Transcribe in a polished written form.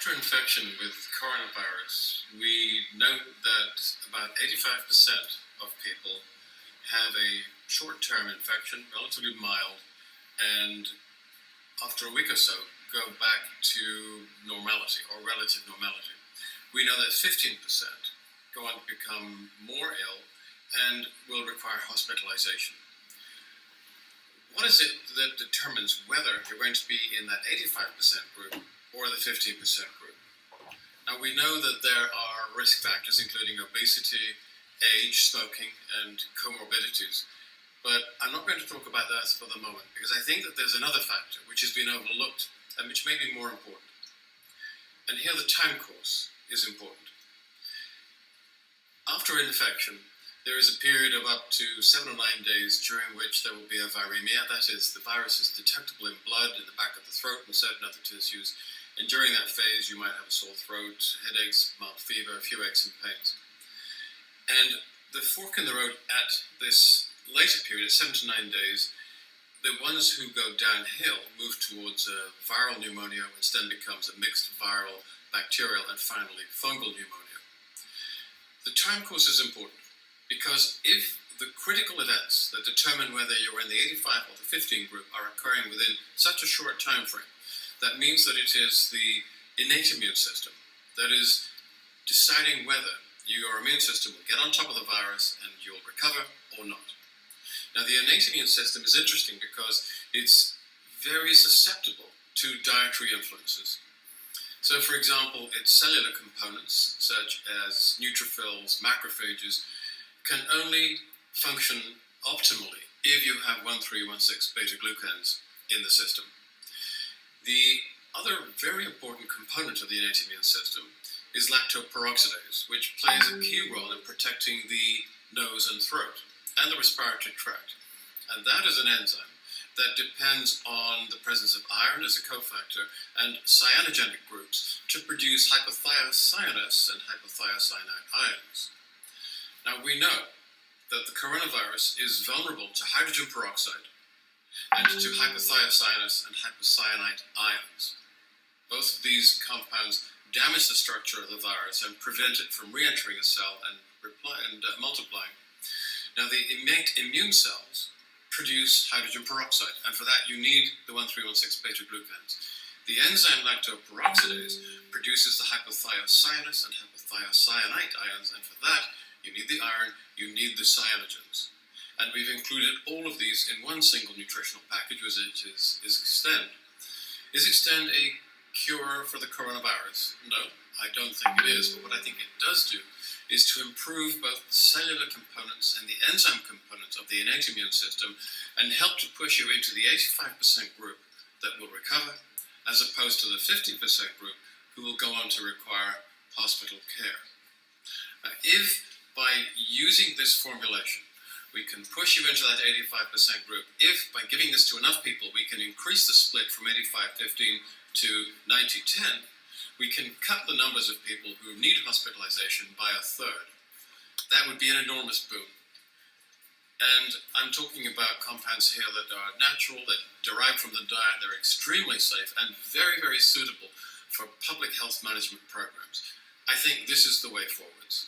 After infection with coronavirus, we know that about 85% of people have a short-term infection, relatively mild, and after a week or so go back to normality or relative normality. We know that 15% go on to become more ill and will require hospitalization. What is it that determines whether you're going to be in that 85% group or the 15% group? Now, we know that there are risk factors, including obesity, age, smoking, and comorbidities. But I'm not going to talk about that for the moment, because I think that there's another factor which has been overlooked and which may be more important. And here the time course is important. After infection, there is a period of up to 7 or 9 days during which there will be a viremia. That is, the virus is detectable in blood, in the back of the throat, and certain other tissues. And during that phase, you might have a sore throat, headaches, mild fever, a few aches and pains. And the fork in the road at this later period, at 7 to 9 days, the ones who go downhill move towards a viral pneumonia, which then becomes a mixed viral, bacterial, and finally fungal pneumonia. The time course is important, because if the critical events that determine whether you're in the 85 or the 15 group are occurring within such a short time frame, that means that it is the innate immune system that is deciding whether your immune system will get on top of the virus and you'll recover or not. Now, the innate immune system is interesting because it's very susceptible to dietary influences. So, for example, its cellular components, such as neutrophils, macrophages, can only function optimally if you have 1,3,1,6 beta-glucans in the system. The other very important component of the innate immune system is lactoperoxidase, which plays a key role in protecting the nose and throat and the respiratory tract. And that is an enzyme that depends on the presence of iron as a cofactor and cyanogenic groups to produce hypothiocyanous and hypothiocyanate ions. Now, we know that the coronavirus is vulnerable to hydrogen peroxide and to hypothiocyanous and hypocyanate ions. Both of these compounds damage the structure of the virus and prevent it from re-entering a cell and multiplying. Now, the innate immune cells produce hydrogen peroxide, and for that you need the 1,3,1,6 beta-glucans. The enzyme lactoperoxidase produces the hypothiocyanous and hypothiocyanate ions, and for that you need the iron, you need the cyanogens. And we've included all of these in one single nutritional package, which is Extend. Is Extend a cure for the coronavirus? No, I don't think it is, but what I think it does do is to improve both the cellular components and the enzyme components of the innate immune system and help to push you into the 85% group that will recover, as opposed to the 15% group who will go on to require hospital care. Now, if by using this formulation we can push you into that 85% group, if by giving this to enough people we can increase the split from 85-15 to 90-10, we can cut the numbers of people who need hospitalization by a third. That would be an enormous boon. And I'm talking about compounds here that are natural, that derive from the diet, they're extremely safe and very, very suitable for public health management programs. I think this is the way forwards.